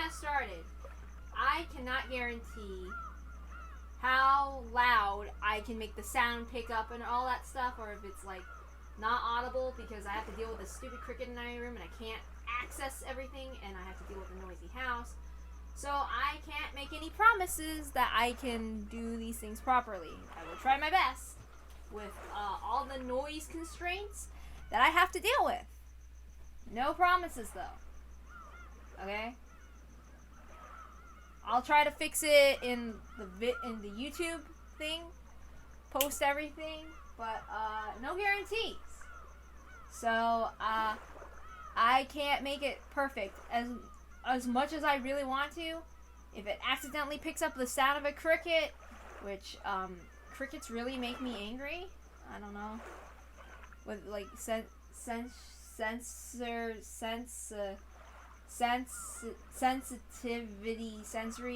has started. I cannot guarantee how loud I can make the sound pick up and all that stuff, or if it's like not audible because I have to deal with a stupid cricket in my room and I can't access everything and I have to deal with a noisy house. So I can't make any promises that I can do these things properly. I will try my best with all the noise constraints that I have to deal with. No promises though. Okay? I'll try to fix it in the YouTube thing, post everything, but no guarantees. So I can't make it perfect as much as I really want to. If it accidentally picks up the sound of a cricket, which crickets really make me angry. I don't know, with like sensory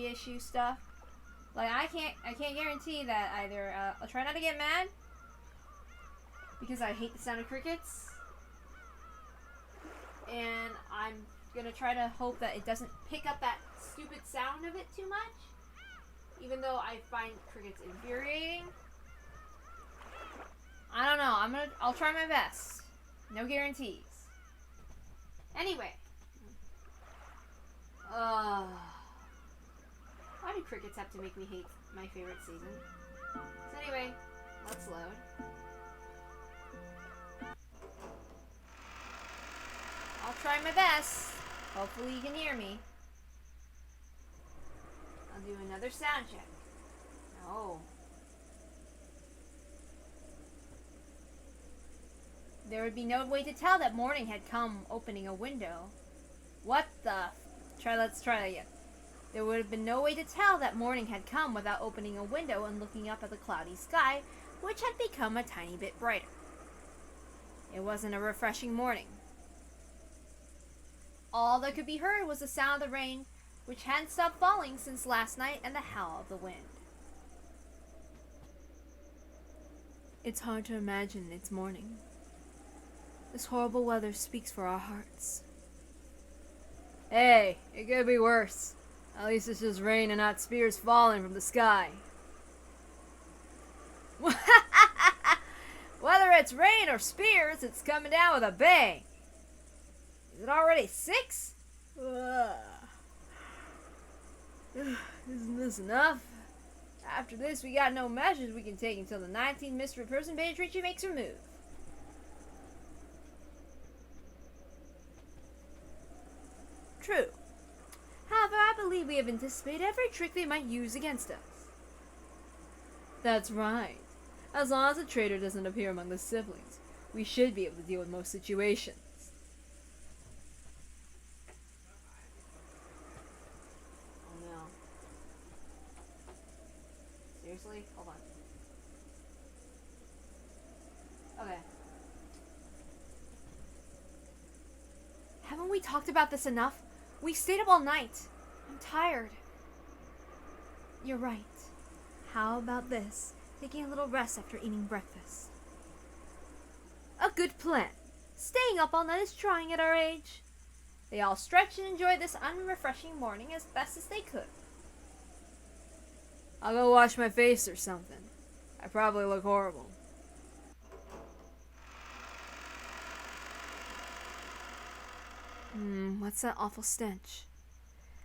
issue stuff. Like I can't guarantee that either. I'll try not to get mad because I hate the sound of crickets, and I'm gonna try to hope that it doesn't pick up that stupid sound of it too much, even though I find crickets infuriating. I don't know. I'll try my best. No guarantees. Anyway. Why do crickets have to make me hate my favorite season? So anyway, let's load. I'll try my best. Hopefully you can hear me. I'll do another sound check. Oh. There would be no way to tell that morning had come opening a window. What the... Let's try that again. There would have been no way to tell that morning had come without opening a window and looking up at the cloudy sky, which had become a tiny bit brighter. It wasn't a refreshing morning. All that could be heard was the sound of the rain, which hadn't stopped falling since last night, and the howl of the wind. It's hard to imagine it's morning. This horrible weather speaks for our hearts. Hey, it could be worse. At least it's just rain and not spears falling from the sky. Whether it's rain or spears, it's coming down with a bang. Is it already 6? Isn't this enough? After this, we got no measures we can take until the 19th mystery person page Richie makes her move. True. However, I believe we have anticipated every trick they might use against us. That's right. As long as a traitor doesn't appear among the siblings, we should be able to deal with most situations. Oh no. Seriously? Hold on. Okay. Haven't we talked about this enough? We stayed up all night. I'm tired. You're right. How about this? Taking a little rest after eating breakfast. A good plan. Staying up all night is trying at our age. They all stretched and enjoyed this unrefreshing morning as best as they could. I'll go wash my face or something. I probably look horrible. What's that awful stench?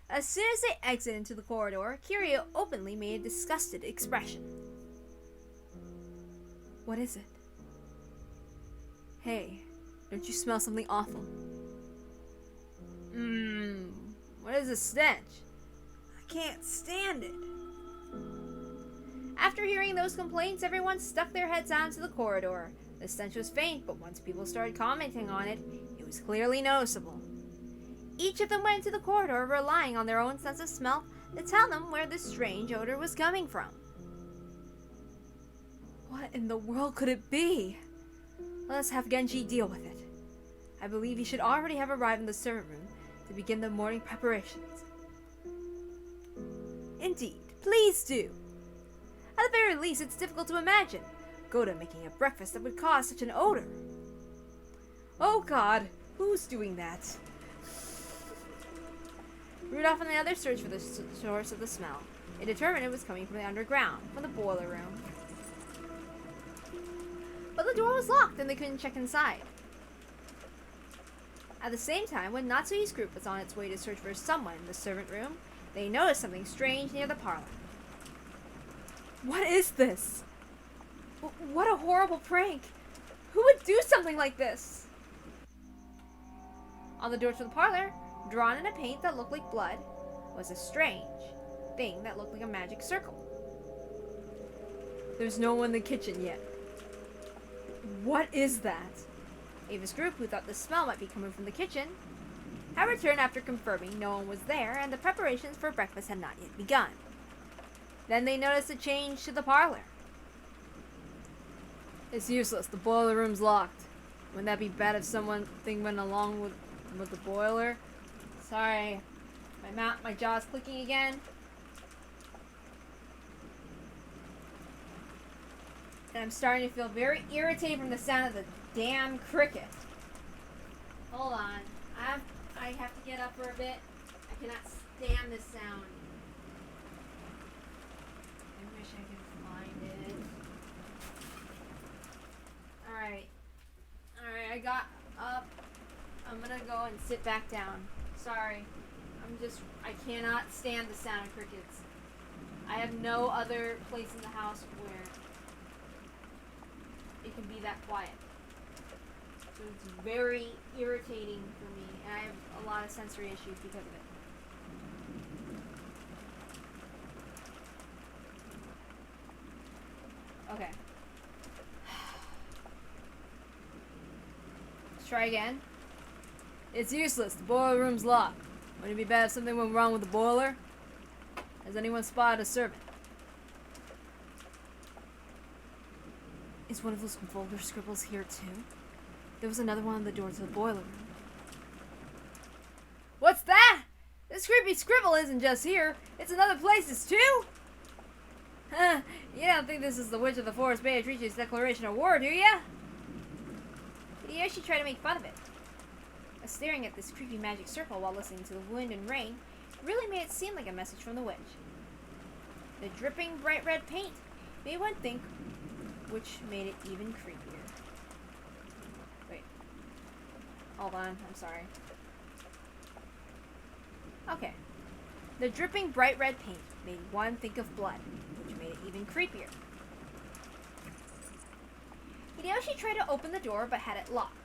As soon as they exited into the corridor, Kiryu openly made a disgusted expression. What is it? Hey, don't you smell something awful? What is this stench? I can't stand it. After hearing those complaints, everyone stuck their heads out into the corridor. The stench was faint, but once people started commenting on it, it was clearly noticeable. Each of them went into the corridor, relying on their own sense of smell to tell them where this strange odor was coming from. What in the world could it be? Let's have Genji deal with it. I believe he should already have arrived in the servant room to begin the morning preparations. Indeed, please do. At the very least, it's difficult to imagine Goda making a breakfast that would cause such an odor. Oh God, who's doing that? Rudolph and the others searched for the source of the smell. They determined it was coming from the underground, from the boiler room. But the door was locked and they couldn't check inside. At the same time, when Natsui's group was on its way to search for someone in the servant room, they noticed something strange near the parlor. What is this? What a horrible prank! Who would do something like this? On the door to the parlor, drawn in a paint that looked like blood, was a strange thing that looked like a magic circle. There's no one in the kitchen yet. What is that? Ava's group, who thought the smell might be coming from the kitchen, had returned after confirming no one was there and the preparations for breakfast had not yet begun. Then they noticed a change to the parlor. It's useless. The boiler room's locked. Wouldn't that be bad if something went along with the boiler? Sorry. My jaw's clicking again. And I'm starting to feel very irritated from the sound of the damn cricket. Hold on. I have to get up for a bit. I cannot stand this sound. I wish I could find it. Alright, I got up. I'm gonna go and sit back down. Sorry. I cannot stand the sound of crickets. I have no other place in the house where it can be that quiet. So it's very irritating for me, and I have a lot of sensory issues because of it. Okay. Let's try again. It's useless. The boiler room's locked. Wouldn't it be bad if something went wrong with the boiler? Has anyone spotted a servant? Is one of those vulgar scribbles here too? There was another one on the door to the boiler room. What's that? This creepy scribble isn't just here. It's in other places too? Huh, you don't think this is the Witch of the Forest Beatrice's declaration of war, do ya? Hideyoshi tried to make fun of it. Staring at this creepy magic circle while listening to the wind and rain really made it seem like a message from the witch. The dripping bright red paint made one think, which made it even creepier. Wait. Hold on, I'm sorry. Okay. The dripping bright red paint made one think of blood, which made it even creepier. Hideyoshi tried to open the door but had it locked.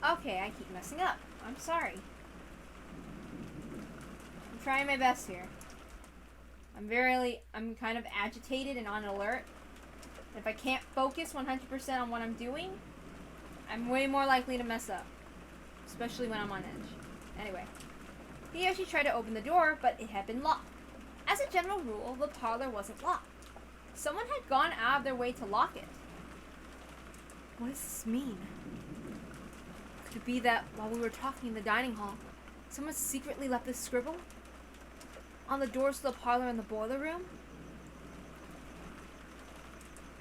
Okay, I keep messing up. I'm sorry. I'm trying my best here. I'm kind of agitated and on alert. If I can't focus 100% on what I'm doing, I'm way more likely to mess up. Especially when I'm on edge. Anyway. Hideyoshi tried to open the door, but it had been locked. As a general rule, the parlor wasn't locked. Someone had gone out of their way to lock it. What does this mean? Could it be that while we were talking in the dining hall, someone secretly left this scribble? On the doors to the parlor and the boiler room?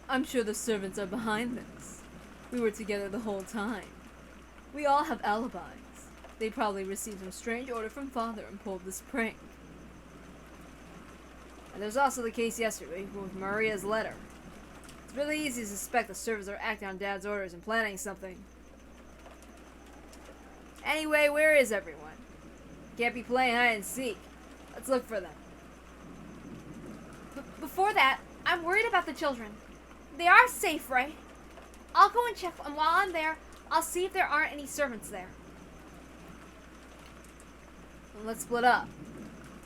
I'm sure the servants are behind this. We were together the whole time. We all have alibis. They probably received some strange order from father and pulled this prank. And there's also the case yesterday with Maria's letter. It's really easy to suspect the servants are acting on Dad's orders and planning something. Anyway, where is everyone? Can't be playing hide and seek. Let's look for them. Before that, I'm worried about the children. They are safe, right? I'll go and check, and while I'm there, I'll see if there aren't any servants there. Well, let's split up.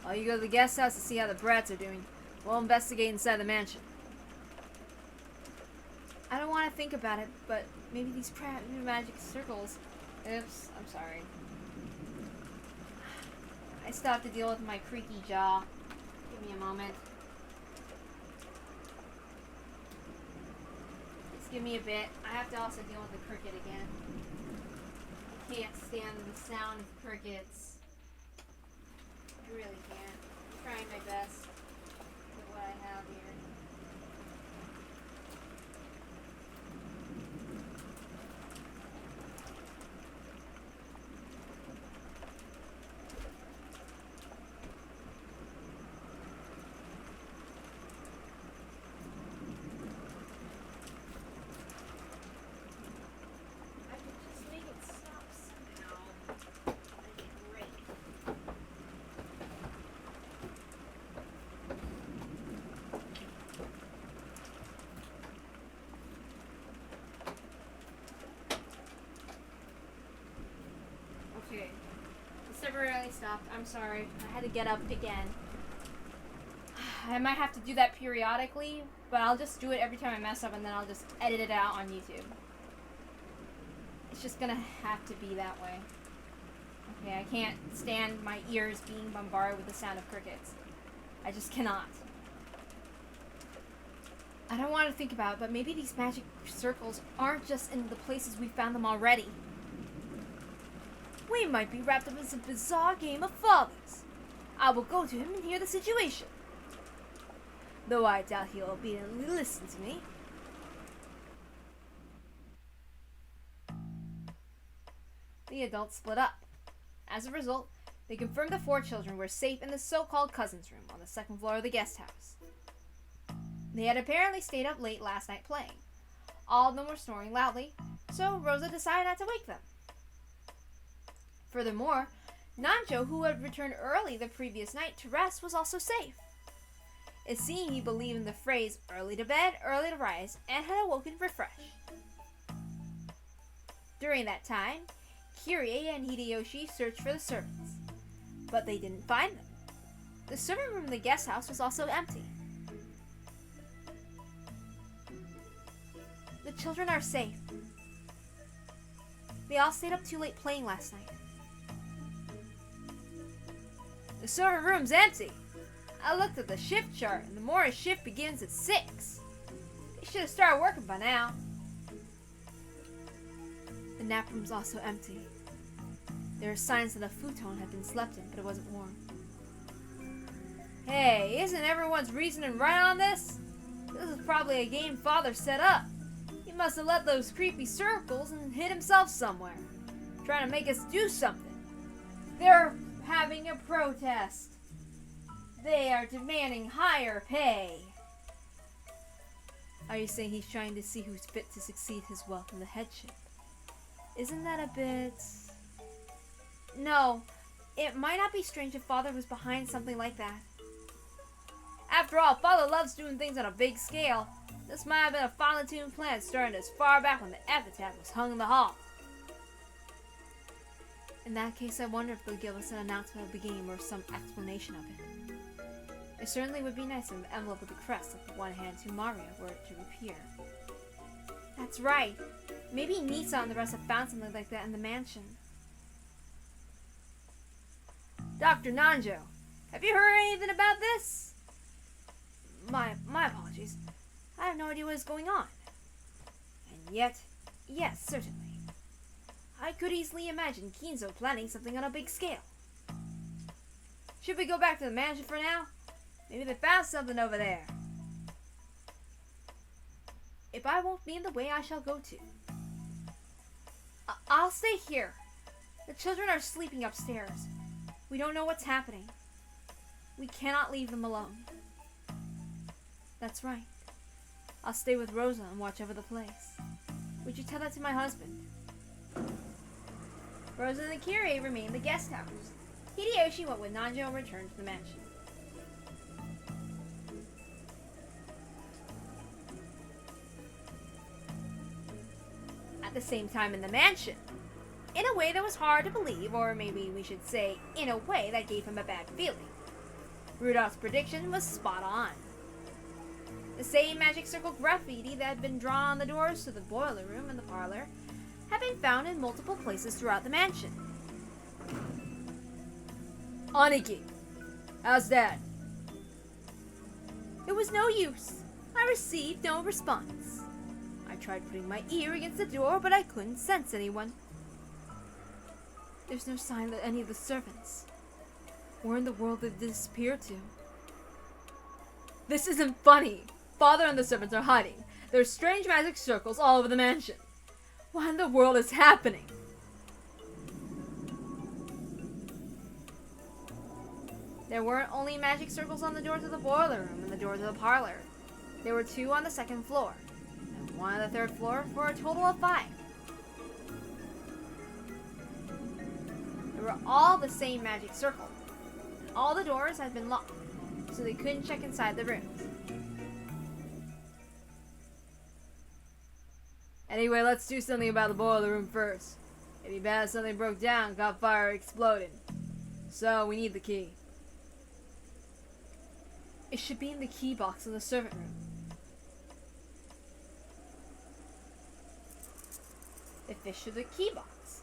While you go to the guest house to see how the brats are doing, we'll investigate inside the mansion. I don't want to think about it, but maybe these magic circles... Oops, I'm sorry. I still have to deal with my creaky jaw. Give me a moment. Just give me a bit. I have to also deal with the cricket again. I can't stand the sound of crickets. I really can't. I'm trying my best with what I have here. stopped. I'm sorry. I had to get up again. I might have to do that periodically, but I'll just do it every time I mess up and then I'll just edit it out on YouTube. It's just gonna have to be that way. Okay, I can't stand my ears being bombarded with the sound of crickets. I just cannot. I don't want to think about it, but maybe these magic circles aren't just in the places we found them already. We might be wrapped up in some bizarre game of fathers. I will go to him and hear the situation. Though I doubt he'll obediently listen to me. The adults split up. As a result, they confirmed the 4 children were safe in the so-called cousins' room on the 2nd floor of the guest house. They had apparently stayed up late last night playing. All of them were snoring loudly, so Rosa decided not to wake them. Furthermore, Nanjo, who had returned early the previous night to rest, was also safe. It seemed he believed in the phrase, early to bed, early to rise, and had awoken refreshed. During that time, Kirie and Hideyoshi searched for the servants, but they didn't find them. The servant room in the guest house was also empty. The children are safe. They all stayed up too late playing last night. The servant room's empty. I looked at the shift chart, and the morning shift begins at 6. They should have started working by now. The nap room's also empty. There are signs that a futon had been slept in, but it wasn't warm. Hey, isn't everyone's reasoning right on this? This is probably a game Father set up. He must have left those creepy circles and hid himself somewhere, trying to make us do something. They're having a protest. They are demanding higher pay. Are you saying he's trying to see who's fit to succeed his wealth in the headship? Isn't that a bit... No, it might not be strange if Father was behind something like that. After all, Father loves doing things on a big scale. This might have been a finely tuned plan starting as far back when the epitaph was hung in the hall. In that case, I wonder if they'll give us an announcement of the game or some explanation of it. It certainly would be nice if the envelope with the crest of the one hand to Mario were to appear. That's right. Maybe Nisa and the rest have found something like that in the mansion. Dr. Nanjo, have you heard anything about this? My apologies. I have no idea what is going on. And yet, yes, certainly. I could easily imagine Kinzo planning something on a big scale. Should we go back to the mansion for now? Maybe they found something over there. If I won't be in the way, I shall go too. I'll stay here. The children are sleeping upstairs. We don't know what's happening. We cannot leave them alone. That's right. I'll stay with Rosa and watch over the place. Would you tell that to my husband? Rosa and Kirie remained in the guest house. Hideyoshi went with Nanjo and returned to the mansion. At the same time in the mansion, in a way that was hard to believe, or maybe we should say, in a way that gave him a bad feeling, Rudolph's prediction was spot on. The same magic circle graffiti that had been drawn on the doors to the boiler room and the parlor had been found in multiple places throughout the mansion. Aniki, how's that? It was no use. I received no response. I tried putting my ear against the door, but I couldn't sense anyone. There's no sign that any of the servants. Where in the world did they disappear to? This isn't funny. Father and the servants are hiding. There's strange magic circles all over the mansion. What in the world is happening? There weren't only magic circles on the doors of the boiler room and the doors of the parlor. There were 2 on the 2nd floor, and 1 on the 3rd floor for a total of 5. They were all the same magic circle. All the doors had been locked, so they couldn't check inside the rooms. Anyway, let's do something about the boiler room first. It'd be bad if something broke down, caught fire, or exploded. So, we need the key. It should be in the key box in the servant room. They fished through the key box.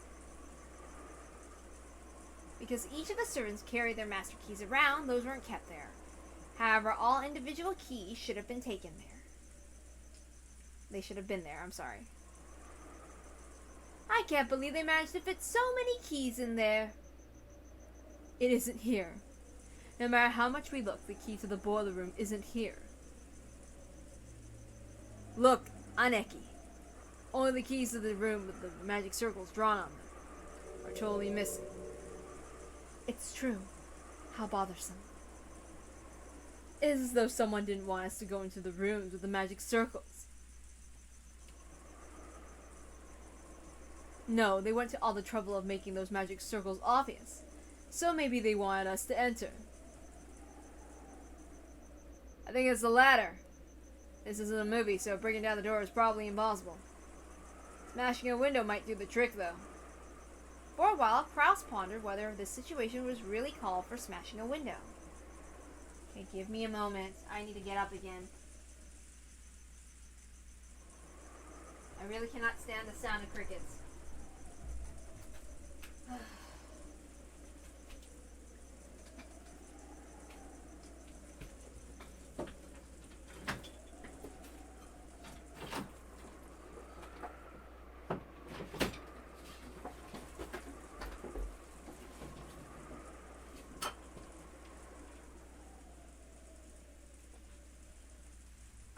Because each of the servants carried their master keys around, those weren't kept there. However, all individual keys should have been taken there. They should have been there, I'm sorry. I can't believe they managed to fit so many keys in there. It isn't here. No matter how much we look, the key to the boiler room isn't here. Look, Aneki. Only the keys to the room with the magic circles drawn on them are totally missing. It's true. How bothersome. It is as though someone didn't want us to go into the rooms with the magic circles. No, they went to all the trouble of making those magic circles obvious. So maybe they wanted us to enter. I think it's the latter. This isn't a movie, so breaking down the door is probably impossible. Smashing a window might do the trick, though. For a while, Kraus pondered whether this situation was really called for smashing a window. Okay, give me a moment. I need to get up again. I really cannot stand the sound of crickets.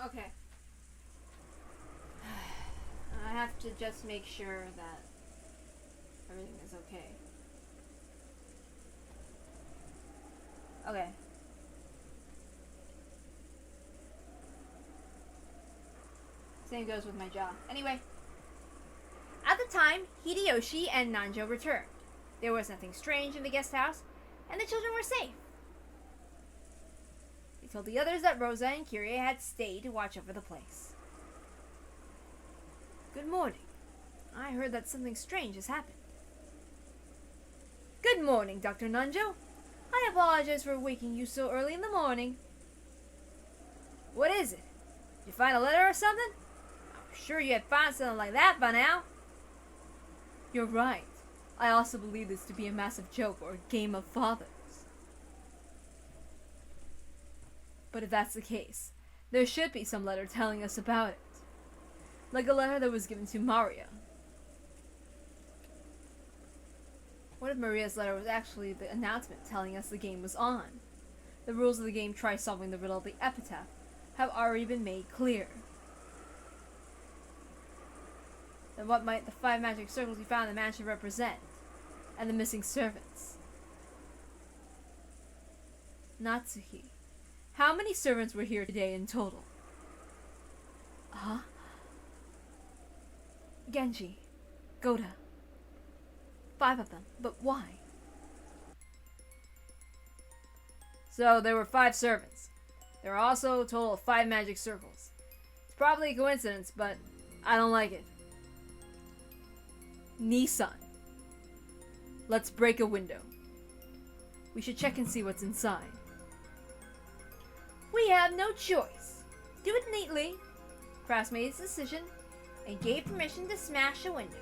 Okay. I have to just make sure that everything is okay. Okay. Same goes with my jaw. Anyway. At the time, Hideyoshi and Nanjo returned. There was nothing strange in the guest house, and the children were safe. They told the others that Rosa and Kirie had stayed to watch over the place. Good morning. I heard that something strange has happened. Good morning, Dr. Nanjo. I apologize for waking you so early in the morning. What is it? Did you find a letter or something? I'm sure you had found something like that by now. You're right. I also believe this to be a massive joke or a game of fathers. But if that's the case, there should be some letter telling us about it. Like a letter that was given to Maria. What if Maria's letter was actually the announcement telling us the game was on? The rules of the game Try Solving the Riddle of the Epitaph have already been made clear. Then what might the 5 magic circles you found in the mansion represent? And the missing servants? Natsuhi. How many servants were here today in total? Huh? Genji. Goda. 5 of them, but why? So there were 5 servants. There were also a total of 5 magic circles. It's probably a coincidence, but I don't like it. Nissan. Let's break a window. We should check and see what's inside. We have no choice. Do it neatly. Kraus made his decision and gave permission to smash a window.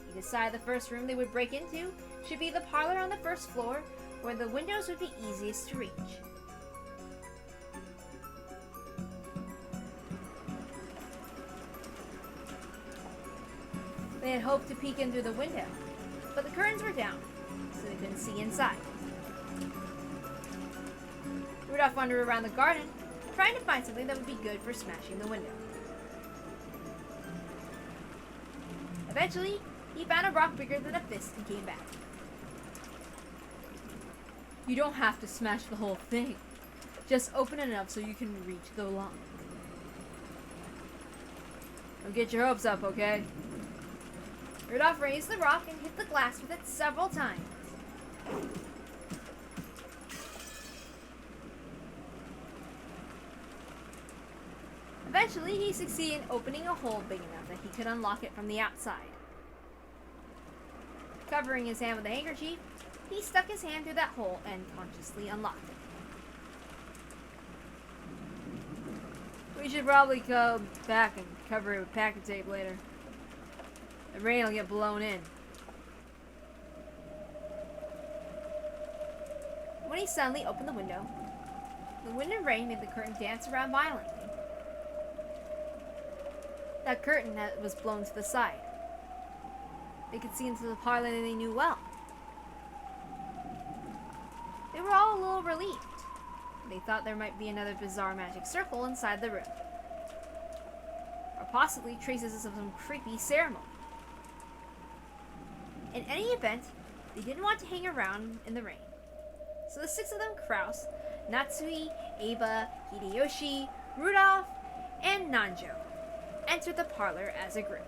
He decided the first room they would break into should be the parlor on the first floor, where the windows would be easiest to reach. They had hoped to peek in through the window, but the curtains were down, so they couldn't see inside. Rudolph wandered around the garden, trying to find something that would be good for smashing the window. Eventually, he found a rock bigger than a fist and came back. You don't have to smash the whole thing. Just open it enough so you can reach the lock. Don't get your hopes up, okay? Rudolph raised the rock and hit the glass with it several times. Eventually, he succeeded in opening a hole big enough that he could unlock it from the outside. Covering his hand with a handkerchief, He stuck his hand through that hole and consciously unlocked it. We should probably go back and cover it with packing tape later. The rain will get blown in. When he suddenly opened the window, the wind and rain made the curtain dance around violently. That curtain that was blown to the side. They could see into the parlor they knew well. They were all a little relieved. They thought there might be another bizarre magic circle inside the room. Or possibly traces of some creepy ceremony. In any event, they didn't want to hang around in the rain. So the 6 of them, Kraus, Natsui, Ava, Hideyoshi, Rudolph, and Nanjo, entered the parlor as a group.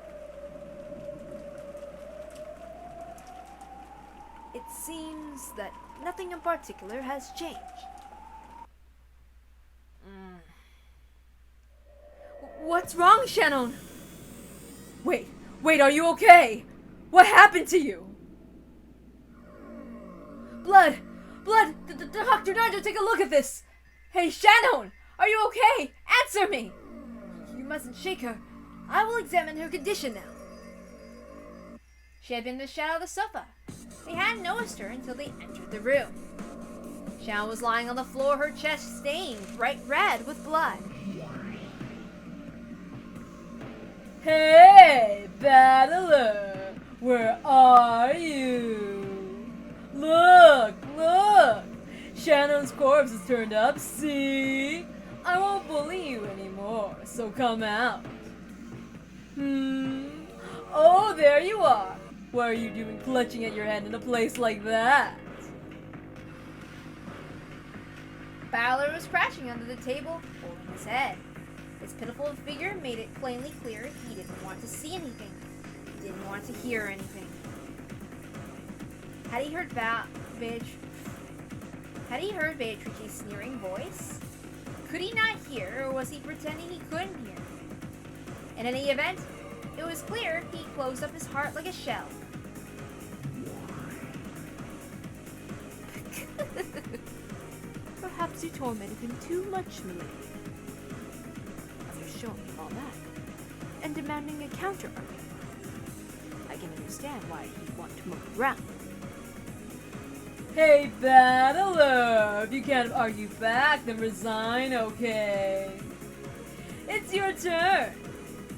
It seems that nothing in particular has changed. What's wrong, Shannon? Wait, are you okay? What happened to you? Blood! Dr. Nanjo, take a look at this! Hey, Shannon! Are you okay? Answer me! You mustn't shake her. I will examine her condition now. She had been in the shadow of the sofa. They hadn't noticed her until they entered the room. Shannon was lying on the floor, her chest stained bright red with blood. Hey, battler! Where are you? Look! Shannon's corpse is turned up, see? I won't bully you anymore, so come out. Oh, there you are. What are you doing clutching at your head in a place like that? Battler was crouching under the table, holding his head. His pitiful figure made it plainly clear he didn't want to see anything. He didn't want to hear anything. Had he heard Beatrice's sneering voice? Could he not hear, or was he pretending he couldn't hear? In any event, it was clear he closed up his heart like a shell. Perhaps you tormented him too much, milady. After showing him all that, and demanding a counter-argument, I can understand why he'd want to move around. Hey, battler! If you can't argue back, then resign, okay? It's your turn!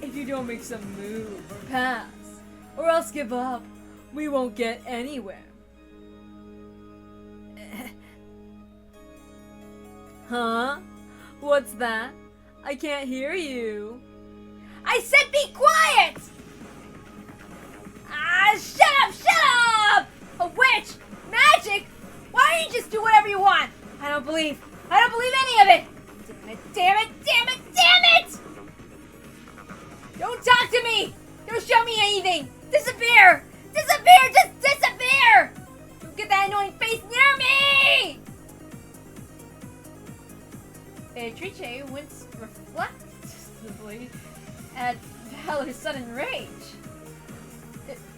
If you don't make some move or pass, or else give up, we won't get anywhere. Huh? What's that? I can't hear you. I said be quiet! Shut up! A witch! Magic? Why don't you just do whatever you want? I don't believe any of it! Damn it! Don't talk to me! Don't show me anything! Disappear! Just disappear! Don't get that annoying face near me! Beatrice winced reflectively at Valor's sudden rage.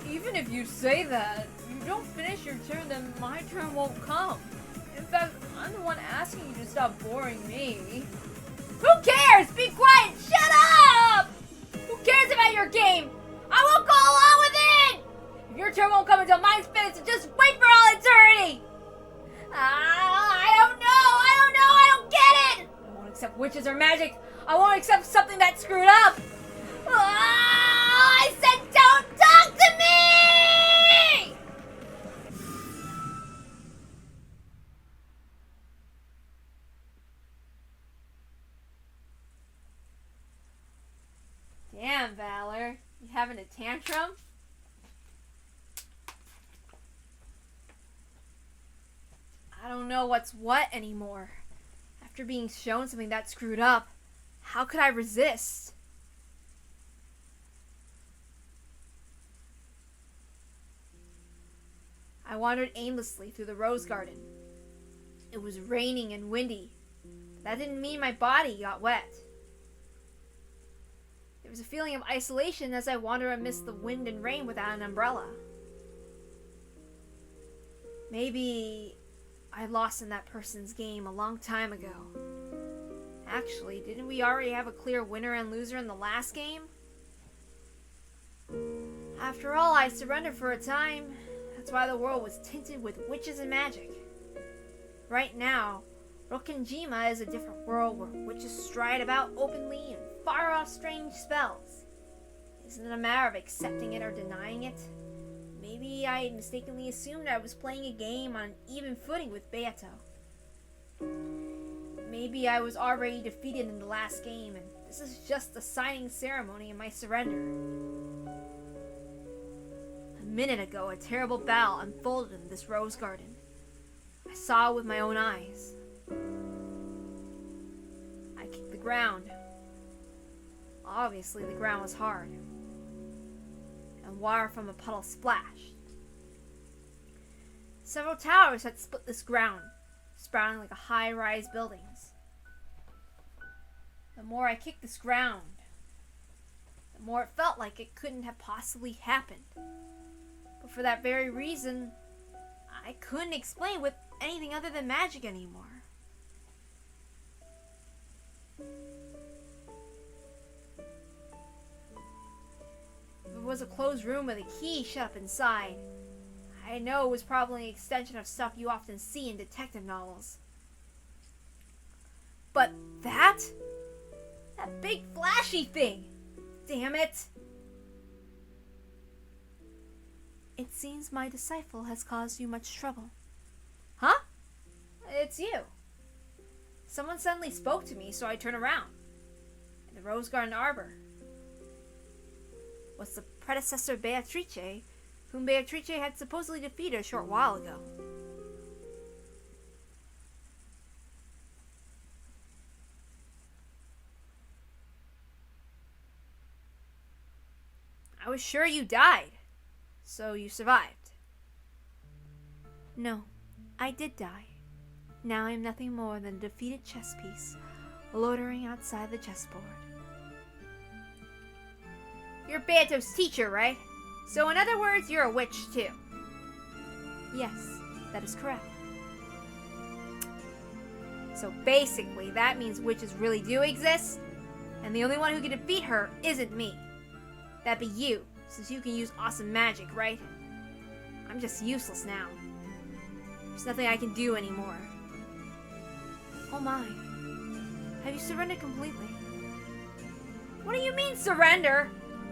Even if you say that, you don't finish your turn, then my turn won't come. In fact, I'm the one asking you to stop boring me. Who cares? Be quiet! Shut up! Who cares about your game? I won't go along with it! If your turn won't come until mine's finished, so just wait for all eternity! I don't know! I don't get it! I won't accept witches or magic. I won't accept something that's screwed up. I said don't talk to me! Damn, Valor. You having a tantrum? I don't know what's what anymore. After being shown something that screwed up, how could I resist? I wandered aimlessly through the rose garden. It was raining and windy. That didn't mean my body got wet. There was a feeling of isolation as I wandered amidst the wind and rain without an umbrella. Maybe I lost in that person's game a long time ago. Actually, didn't we already have a clear winner and loser in the last game? After all, I surrendered for a time. That's why the world was tinted with witches and magic. Right now, Rokkenjima is a different world where witches stride about openly and fire off strange spells. Isn't it a matter of accepting it or denying it? Maybe I mistakenly assumed I was playing a game on even footing with Beato. Maybe I was already defeated in the last game, and this is just the signing ceremony of my surrender. A minute ago, a terrible battle unfolded in this rose garden. I saw it with my own eyes. I kicked the ground. Obviously, the ground was hard, and water from a puddle splashed. Several towers had split this ground, sprouting like high-rise buildings. The more I kicked this ground, the more it felt like it couldn't have possibly happened. But for that very reason, I couldn't explain with anything other than magic anymore. If it was a closed room with a key shut up inside, I know it was probably an extension of stuff you often see in detective novels. But that big flashy thing! Damn it! It seems my disciple has caused you much trouble. Huh? It's you. Someone suddenly spoke to me, so I turned around. In the Rose Garden Arbor was the predecessor of Beatrice, whom Beatrice had supposedly defeated a short while ago. I was sure you died, so you survived. No, I did die. Now I am nothing more than a defeated chess piece, loitering outside the chessboard. You're Beato's teacher, right? So in other words, you're a witch too. Yes, that is correct. So basically, that means witches really do exist, and the only one who can defeat her isn't me. That'd be you, since you can use awesome magic, right? I'm just useless now. There's nothing I can do anymore. Oh my. Have you surrendered completely? What do you mean, surrender?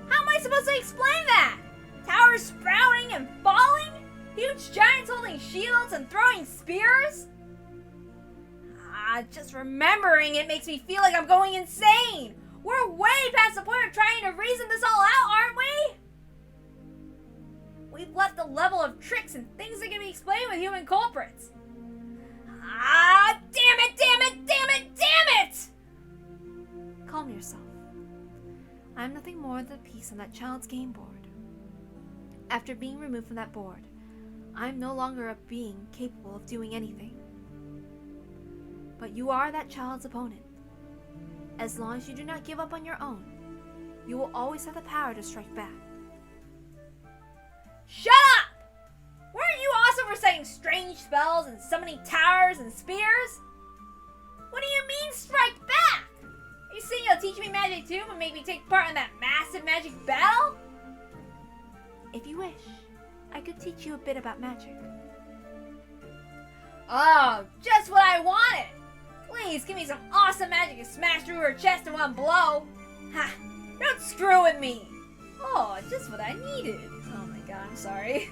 How am I supposed to explain that? Towers sprouting and falling? Huge giants holding shields and throwing spears? Just remembering it makes me feel like I'm going insane. We're way past the point of trying to reason this all out, aren't we? We've left the level of tricks and things that can be explained with human culprits. Damn it, damn it, damn it, damn it! Calm yourself. I'm nothing more than a piece on that child's game board. After being removed from that board, I'm no longer a being capable of doing anything. But you are that child's opponent. As long as you do not give up on your own, you will always have the power to strike back. Shut up! Weren't you also reciting strange spells and summoning towers and spears? What do you mean, strike back? Are you saying you'll teach me magic too and make me take part in that massive magic battle? If you wish, I could teach you a bit about magic. Oh, just what I wanted! Please give me some awesome magic to smash through her chest in one blow! Ha! Don't screw with me! Oh, just what I needed. Oh my god, I'm sorry.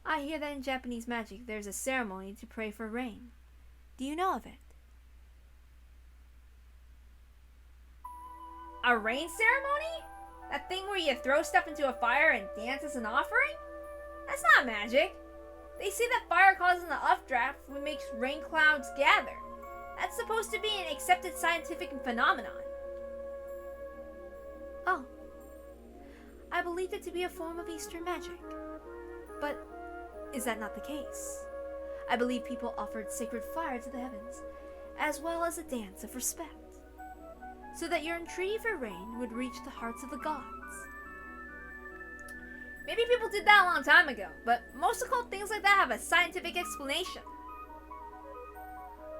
I hear that in Japanese magic there's a ceremony to pray for rain. Do you know of it? A rain ceremony? That thing where you throw stuff into a fire and dance as an offering? That's not magic. They say that fire causes an updraft which makes rain clouds gather. That's supposed to be an accepted scientific phenomenon. Oh. I believed it to be a form of Eastern magic. But is that not the case? I believe people offered sacred fire to the heavens, as well as a dance of respect, so that your entreaty for rain would reach the hearts of the gods. Maybe people did that a long time ago, but most occult things like that have a scientific explanation.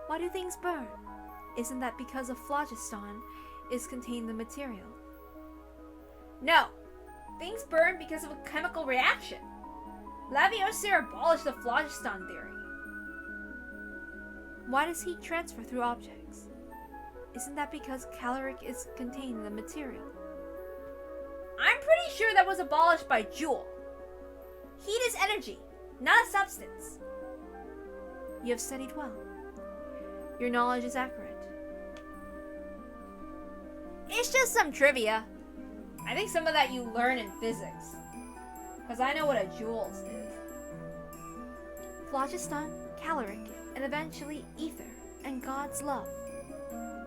Why do things burn? Isn't that because a phlogiston is contained in the material? No. Things burn because of a chemical reaction. Lavoisier abolished the phlogiston theory. Why does heat transfer through objects? Isn't that because caloric is contained in the material? I'm pretty sure that was abolished by Joule. Heat is energy, not a substance. You have studied well. Your knowledge is accurate. It's just some trivia. I think some of that you learn in physics. Because I know what a joule is. Phlogiston, caloric, and eventually ether, and God's love.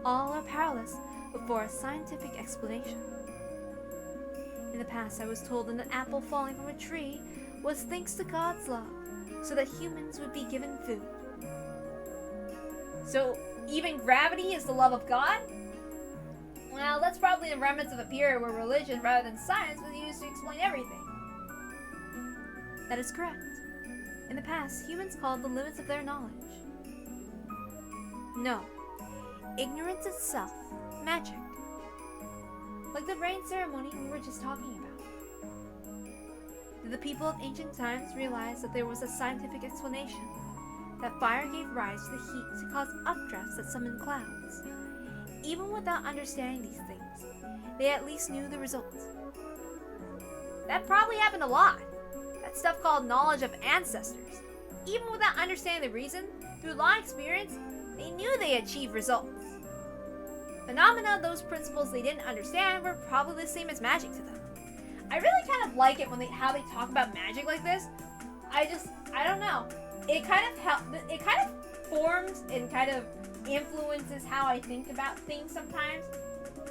All are powerless before a scientific explanation. In the past, I was told that an apple falling from a tree was thanks to God's love, so that humans would be given food. So, even gravity is the love of God? Well, that's probably the remnants of a period where religion rather than science was used to explain everything. That is correct. In the past, humans called the limits of their knowledge. No. Ignorance itself. Magic. Like the rain ceremony we were just talking about. Did the people of ancient times realize that there was a scientific explanation? That fire gave rise to the heat to cause updrafts that summoned clouds. Even without understanding these things, they at least knew the results. That probably happened a lot. That stuff called knowledge of ancestors. Even without understanding the reason, through long experience, they knew they achieved results. Phenomena of those principles they didn't understand were probably the same as magic to them. I really kind of like it when how they talk about magic like this. I don't know. It kind of forms and kind of influences how I think about things sometimes.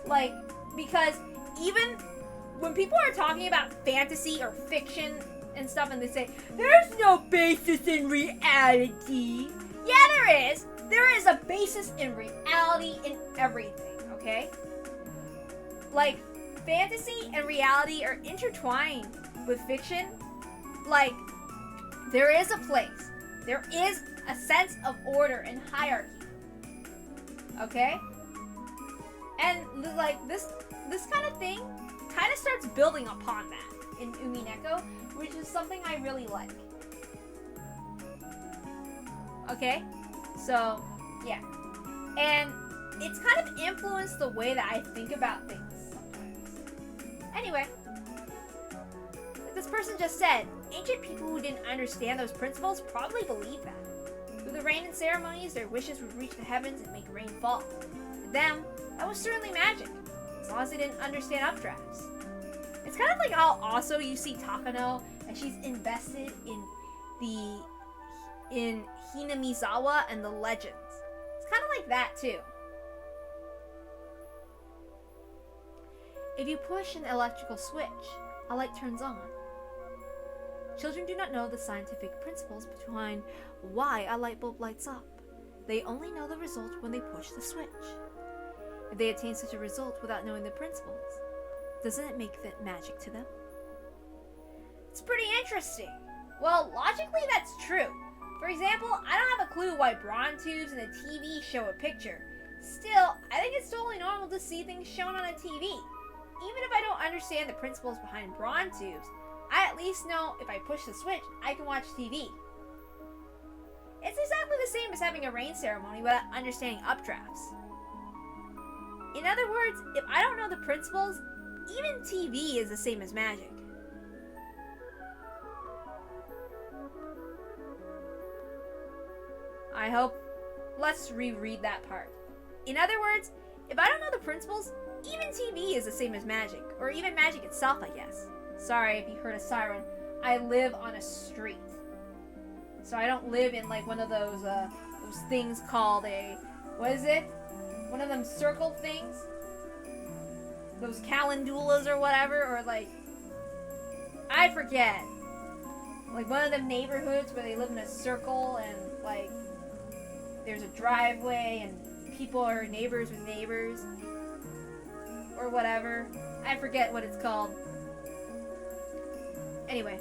Like, because even when people are talking about fantasy or fiction and stuff and they say, there's no basis in reality. Yeah, there is. There is a basis in reality in everything, okay? Like, fantasy and reality are intertwined with fiction. Like, there is a place. There is a sense of order and hierarchy. Okay? And, like, this kind of thing kind of starts building upon that in Umineko, which is something I really like. Okay? So, yeah. And it's kind of influenced the way that I think about things sometimes. Anyway, like this person just said, ancient people who didn't understand those principles probably believed that. Through the rain and ceremonies, their wishes would reach the heavens and make rain fall. To them, that was certainly magic, as long as they didn't understand updrafts. It's kind of like how also you see Takano, and she's invested in Hinamizawa and the legends. It's kind of like that too. If you push an electrical switch, a light turns on. Children do not know the scientific principles behind why a light bulb lights up. They only know the result when they push the switch. If they attain such a result without knowing the principles, doesn't it make it magic to them? It's pretty interesting. Well, logically that's true. For example, I don't have a clue why BRAUN tubes in a TV show a picture. Still, I think it's totally normal to see things shown on a TV. Even if I don't understand the principles behind BRAUN tubes, I at least know if I push the switch, I can watch TV. It's exactly the same as having a rain ceremony without understanding updrafts. In other words, if I don't know the principles, even TV is the same as magic. I hope. Let's reread that part. In other words, if I don't know the principles, even TV is the same as magic, or even magic itself, I guess. Sorry if you heard a siren. I live on a street. So I don't live in like one of those things called what is it? One of them circle things? Those calendulas or whatever, or like, I forget. Like one of them neighborhoods where they live in a circle and like, there's a driveway and people are neighbors with neighbors. Or whatever. I forget what it's called. Anyway,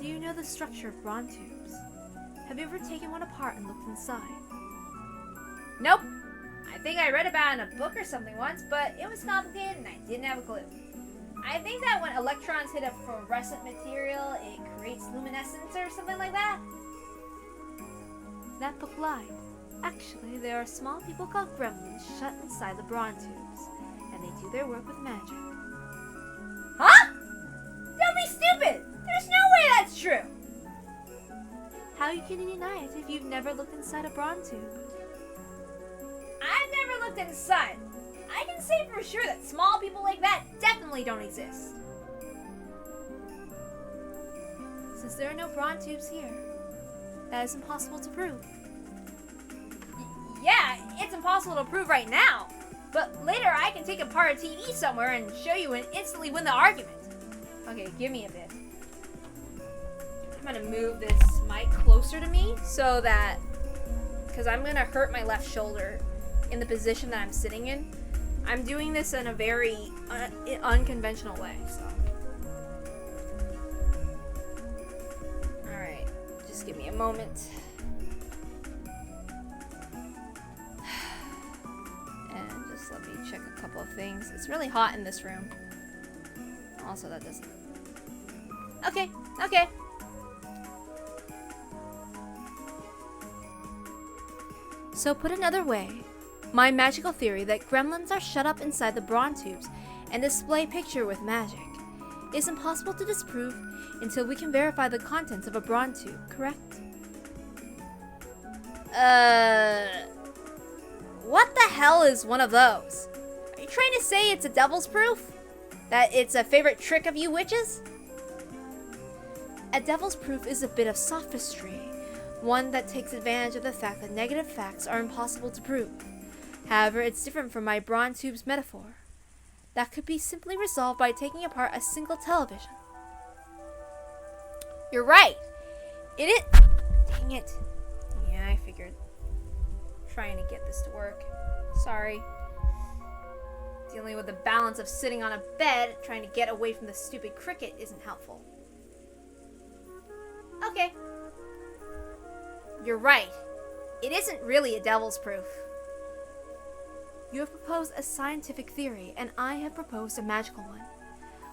do you know the structure of BRAUN tubes? Have you ever taken one apart and looked inside? Nope. I think I read about it in a book or something once, but it was complicated and I didn't have a clue. I think that when electrons hit a fluorescent material, it creates luminescence or something like that. That book lied. Actually, there are small people called gremlins shut inside the BRAUN tubes, and they do their work with magic. Huh? Don't be stupid! There's no way that's true! How can you deny it if you've never looked inside a BRAUN tube? I've never looked inside. I can say for sure that small people like that definitely don't exist. Since there are no BRAUN tubes here, that is impossible to prove. Yeah, it's impossible to prove right now. But later I can take apart a TV somewhere and show you and instantly win the argument. Okay, give me a bit. I'm gonna move this mic closer to me so that, because I'm gonna hurt my left shoulder in the position that I'm sitting in. I'm doing this in a very unconventional way, so. Alright, just give me a moment. And just let me check a couple of things. It's really hot in this room. Also, that doesn't. Okay. So put another way, my magical theory that gremlins are shut up inside the BRAUN tubes and display picture with magic is impossible to disprove until we can verify the contents of a BRAUN tube, correct? What the hell is one of those? Are you trying to say it's a devil's proof? That it's a favorite trick of you witches? A devil's proof is a bit of sophistry, one that takes advantage of the fact that negative facts are impossible to prove. However, it's different from my BRAUN tubes metaphor. That could be simply resolved by taking apart a single television. You're right. It is. Dang it. Yeah, I figured. Trying to get this to work. Sorry. Dealing with the balance of sitting on a bed, trying to get away from the stupid cricket isn't helpful. Okay. You're right. It isn't really a devil's proof. You have proposed a scientific theory, and I have proposed a magical one.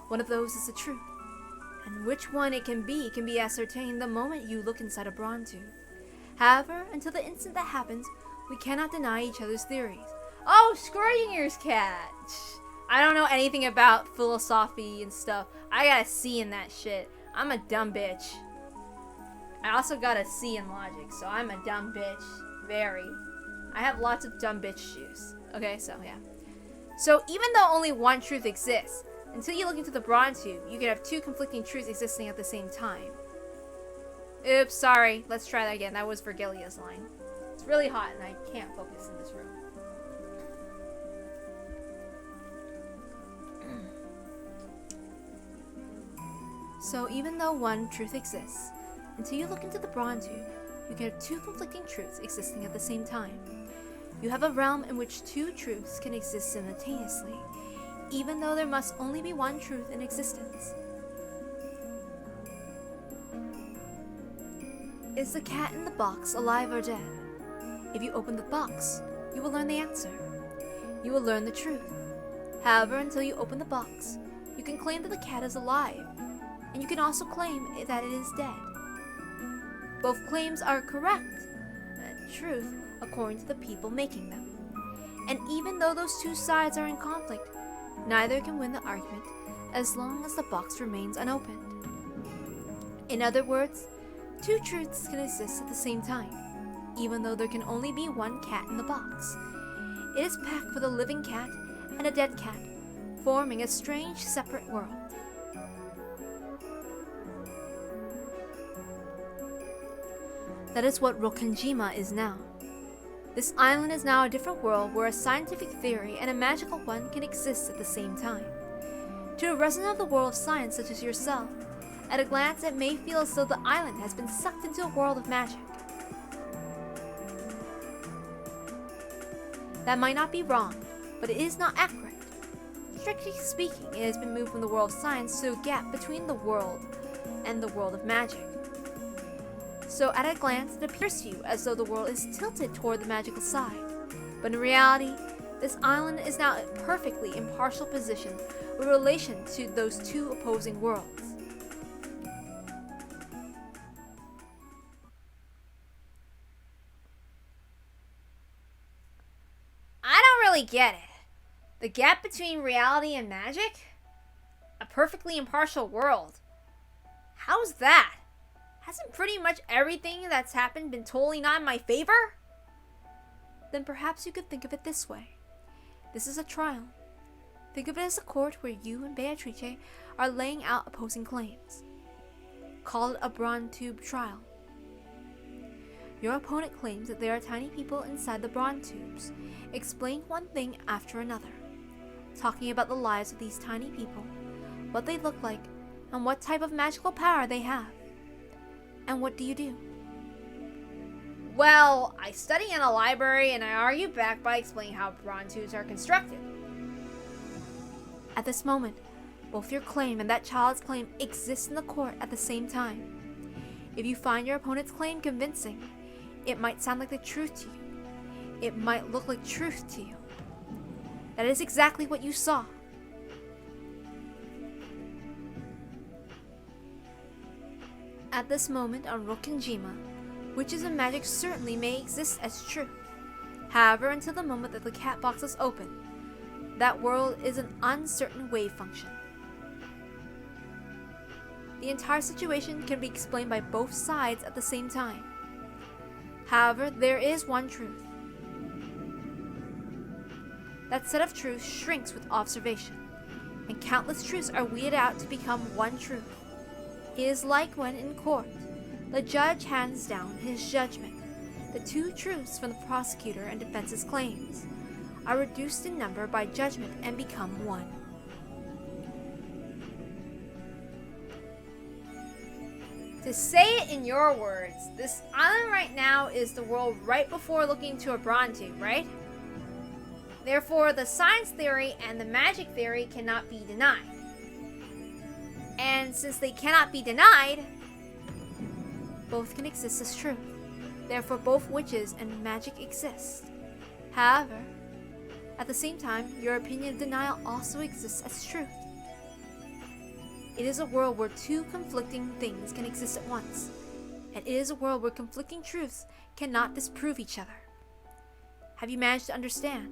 One of those is the truth, and which one it can be ascertained the moment you look inside a BRAUN tube. However, until the instant that happens, we cannot deny each other's theories. Oh, Scrooge cat! I don't know anything about philosophy and stuff. I got a C in that shit. I'm a dumb bitch. I also got a C in logic, so I'm a dumb bitch. Very. I have lots of dumb bitch shoes. Okay, so yeah. So even though only one truth exists, until you look into the BRAUN tube, you can have two conflicting truths existing at the same time. Oops, sorry. Let's try that again. That was Virgilia's line. It's really hot and I can't focus in this room. So even though one truth exists, until you look into the BRAUN tube, you can have two conflicting truths existing at the same time. You have a realm in which two truths can exist simultaneously, even though there must only be one truth in existence. Is the cat in the box alive or dead? If you open the box, you will learn the answer. You will learn the truth. However, until you open the box, you can claim that the cat is alive, and you can also claim that it is dead. Both claims are correct, truth according to the people making them. And even though those two sides are in conflict, neither can win the argument as long as the box remains unopened. In other words, two truths can exist at the same time, even though there can only be one cat in the box. It is packed with a living cat and a dead cat, forming a strange separate world. That is what Rokkenjima is now. This island is now a different world where a scientific theory and a magical one can exist at the same time. To a resident of the world of science such as yourself, at a glance it may feel as though the island has been sucked into a world of magic. That might not be wrong, but it is not accurate. Strictly speaking, it has been moved from the world of science to a gap between the world and the world of magic. So at a glance, it appears to you as though the world is tilted toward the magical side. But in reality, this island is now a perfectly impartial position with relation to those two opposing worlds. I don't really get it. The gap between reality and magic? A perfectly impartial world. How's that? Hasn't pretty much everything that's happened been totally not in my favor? Then perhaps you could think of it this way. This is a trial. Think of it as a court where you and Beatrice are laying out opposing claims. Call it a BRAUN tube trial. Your opponent claims that there are tiny people inside the BRAUN tubes, explaining one thing after another, talking about the lives of these tiny people, what they look like, and what type of magical power they have. And what do you do? Well, I study in a library and I argue back by explaining how BRAUN tubes are constructed. At this moment, both your claim and that child's claim exist in the court at the same time. If you find your opponent's claim convincing, it might sound like the truth to you. It might look like truth to you. That is exactly what you saw. At this moment on Rokkenjima, witches and magic certainly may exist as truth. However, until the moment that the cat box is open, that world is an uncertain wave function. The entire situation can be explained by both sides at the same time. However, there is one truth. That set of truths shrinks with observation, and countless truths are weeded out to become one truth. It is like when in court, the judge hands down his judgment. The two truths from the prosecutor and defense's claims are reduced in number by judgment and become one. To say it in your words, this island right now is the world right before looking to a BRAUN tube, right? Therefore, the science theory and the magic theory cannot be denied. And since they cannot be denied, both can exist as truth. Therefore, both witches and magic exist. However, at the same time, your opinion of denial also exists as truth. It is a world where two conflicting things can exist at once, and it is a world where conflicting truths cannot disprove each other. Have you managed to understand?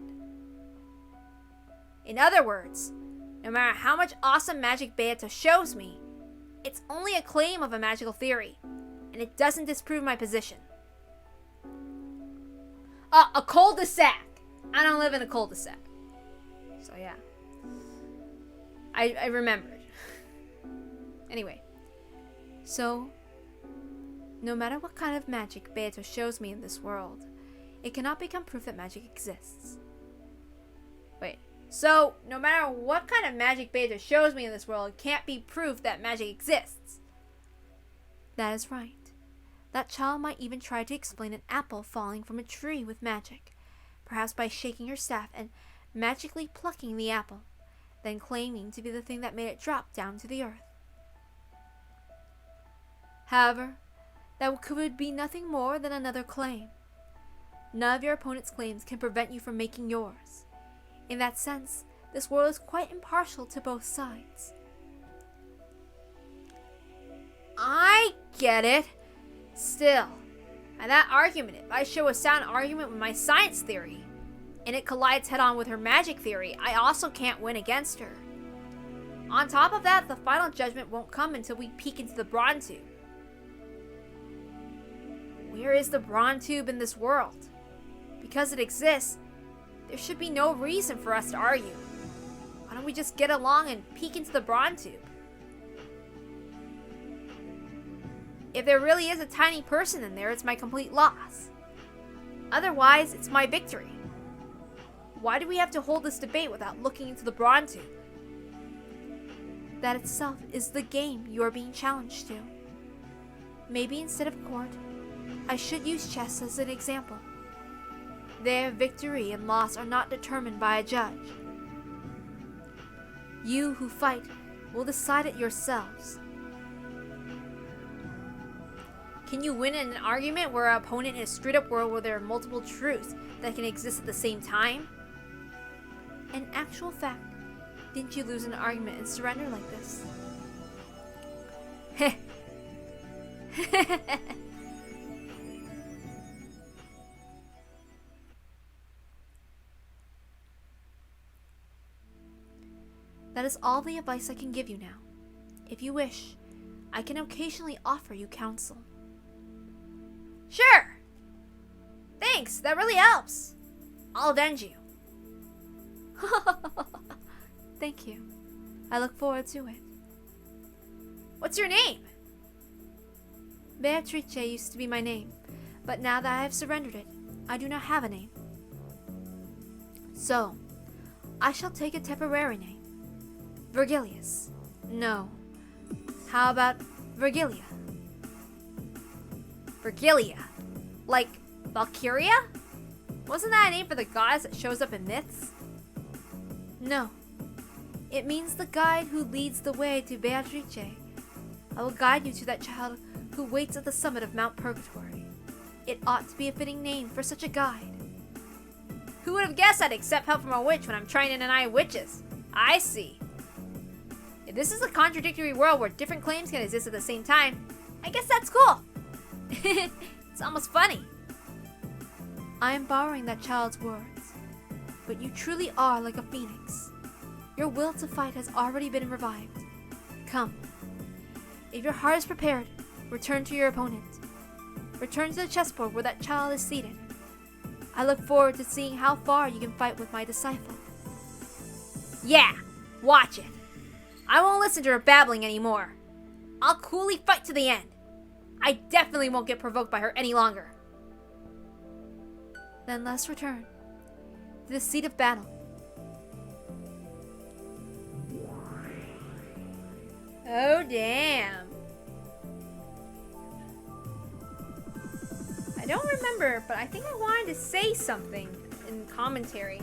In other words, no matter how much awesome magic Beato shows me, it's only a claim of a magical theory, and it doesn't disprove my position. A cul-de-sac! I don't live in a cul-de-sac. So yeah. I remembered. Anyway. So, no matter what kind of magic Beato shows me in this world, it cannot become proof that magic exists. Wait. So, no matter what kind of magic Beato shows me in this world, it can't be proof that magic exists. That is right. That child might even try to explain an apple falling from a tree with magic, perhaps by shaking her staff and magically plucking the apple, then claiming to be the thing that made it drop down to the earth. However, that could be nothing more than another claim. None of your opponent's claims can prevent you from making yours. In that sense, this world is quite impartial to both sides. I get it. Still, at that argument, if I show a sound argument with my science theory, and it collides head-on with her magic theory, I also can't win against her. On top of that, the final judgment won't come until we peek into the BRAUN tube. Where is the BRAUN tube in this world? Because it exists, there should be no reason for us to argue. Why don't we just get along and peek into the BRAUN tube? If there really is a tiny person in there, it's my complete loss. Otherwise, it's my victory. Why do we have to hold this debate without looking into the BRAUN tube? That itself is the game you are being challenged to. Maybe instead of court, I should use chess as an example. Their victory and loss are not determined by a judge. You who fight will decide it yourselves. Can you win in an argument where our opponent in a straight-up world where there are multiple truths that can exist at the same time? In actual fact, didn't you lose an argument and surrender like this? Heh. That is all the advice I can give you now. If you wish, I can occasionally offer you counsel. Sure! Thanks, that really helps. I'll avenge you. Thank you. I look forward to it. What's your name? Beatrice used to be my name, but now that I have surrendered it, I do not have a name. So, I shall take a temporary name. Virgilius. No. How about Virgilia? Virgilia? Like Valkyria? Wasn't that a name for the goddess that shows up in myths? No. It means the guide who leads the way to Beatrice. I will guide you to that child who waits at the summit of Mount Purgatory. It ought to be a fitting name for such a guide. Who would have guessed I'd accept help from a witch when I'm trying to deny witches? I see. If this is a contradictory world where different claims can exist at the same time, I guess that's cool. It's almost funny. I am borrowing that child's words, but you truly are like a phoenix. Your will to fight has already been revived. Come. If your heart is prepared, return to your opponent. Return to the chessboard where that child is seated. I look forward to seeing how far you can fight with my disciple. Yeah, watch it. I won't listen to her babbling anymore. I'll coolly fight to the end. I definitely won't get provoked by her any longer. Then let's return to the seat of battle. Oh, damn. I don't remember, but I think I wanted to say something in commentary.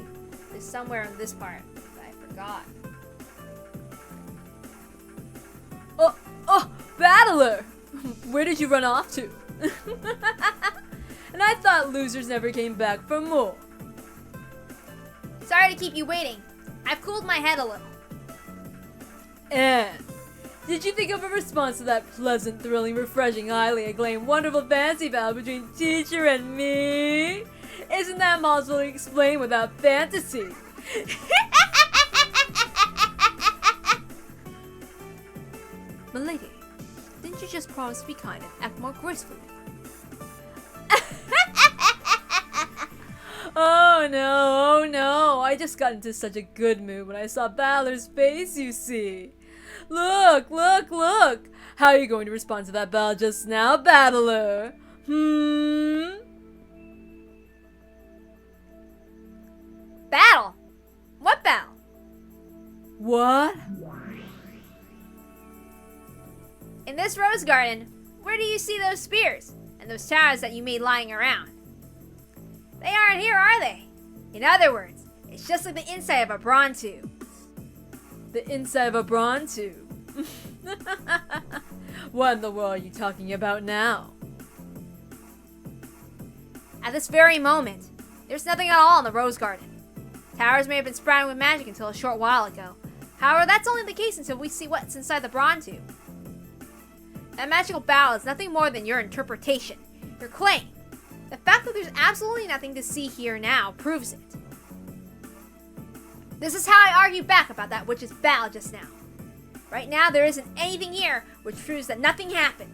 There's somewhere in this part that I forgot. Oh, Battler! Where did you run off to? And I thought losers never came back for more. Sorry to keep you waiting. I've cooled my head a little. And did you think of a response to that pleasant, thrilling, refreshing, highly acclaimed, wonderful fantasy battle between teacher and me? Isn't that possible to explain without fantasy? Milady, didn't you just promise to be kind and act more gracefully? Oh no, I just got into such a good mood when I saw Balor's face, you see. Look! How are you going to respond to that battle just now, Battler? Battle? What battle? What? In this rose garden, where do you see those spears and those towers that you made lying around? They aren't here, are they? In other words, it's just like the inside of a brawn tube. The inside of a brawn tube? What in the world are you talking about now? At this very moment, there's nothing at all in the rose garden. Towers may have been sprouting with magic until a short while ago. However, that's only the case until we see what's inside the brawn tube. That magical battle is nothing more than your interpretation, your claim. The fact that there's absolutely nothing to see here now proves it. This is how I argue back about that witch's battle just now. Right now, there isn't anything here which proves that nothing happened.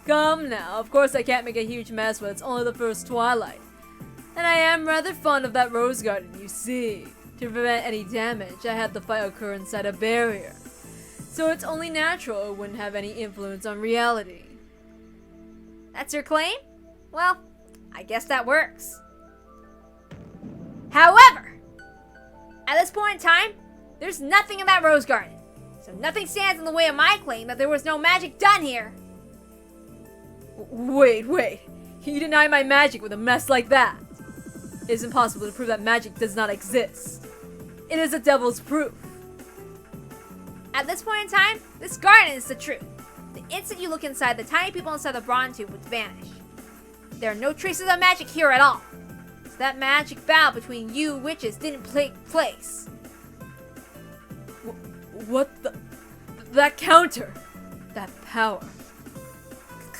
Come now, of course I can't make a huge mess when it's only the first twilight. And I am rather fond of that rose garden, you see. To prevent any damage, I had the fight occur inside a barrier. So it's only natural it wouldn't have any influence on reality. That's your claim? Well, I guess that works. However, at this point in time, there's nothing in that rose garden. So nothing stands in the way of my claim that there was no magic done here. Wait. You deny my magic with a mess like that. It is impossible to prove that magic does not exist. It is the devil's proof. At this point in time, this garden is the truth. The instant you look inside, the tiny people inside the BRAUN tube would vanish. There are no traces of magic here at all. So that magic battle between you witches didn't take place. What the... That counter... That power...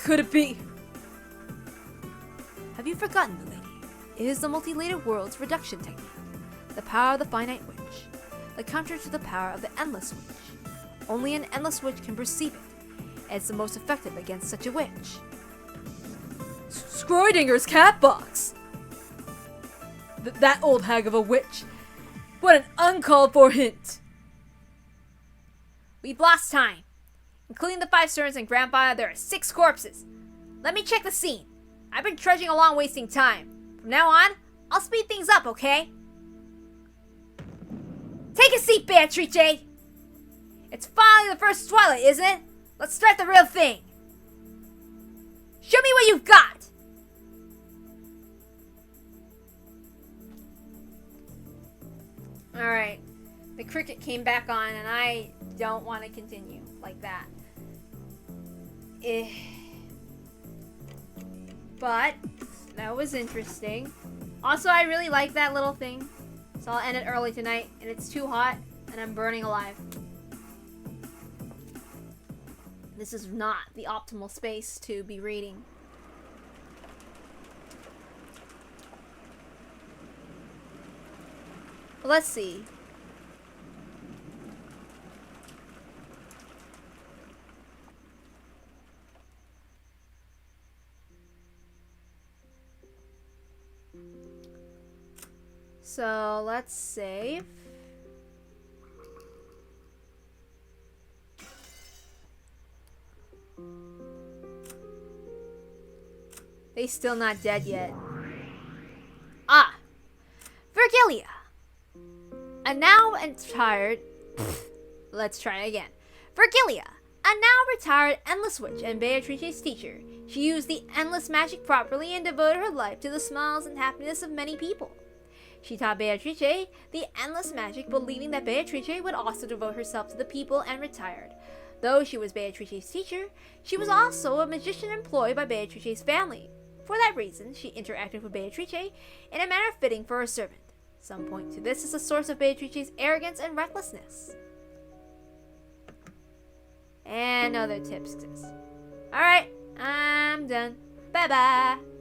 Could it be? Have you forgotten, the lady? It is the multi-layered world's reduction technique. The power of the finite witch. The counter to the power of the endless witch. Only an endless witch can perceive it. And it's the most effective against such a witch. Scroidinger's cat box! That old hag of a witch. What an uncalled for hint! We've lost time. Including the 5 servants and Grandpa, there are 6 corpses. Let me check the scene. I've been trudging along wasting time. From now on, I'll speed things up, okay? Take a seat, Beatrice! It's finally the first twilight, isn't it? Let's start the real thing. Show me what you've got! Alright. The cricket came back on and I don't want to continue like that. But that was interesting. Also, I really like that little thing. So I'll end it early tonight, and it's too hot, and I'm burning alive. This is not the optimal space to be reading. Well, let's see. So let's save. They still not dead yet. Ah! Virgilia! A now retired... Let's try it again. Virgilia, a now retired endless witch and Beatrice's teacher. She used the endless magic properly and devoted her life to the smiles and happiness of many people. She taught Beatrice the endless magic, believing that Beatrice would also devote herself to the people, and retired. Though she was Beatrice's teacher, she was also a magician employed by Beatrice's family. For that reason, she interacted with Beatrice in a manner fitting for a servant. Some point to this as a source of Beatrice's arrogance and recklessness. And other tips exist. Alright, I'm done. Bye-bye.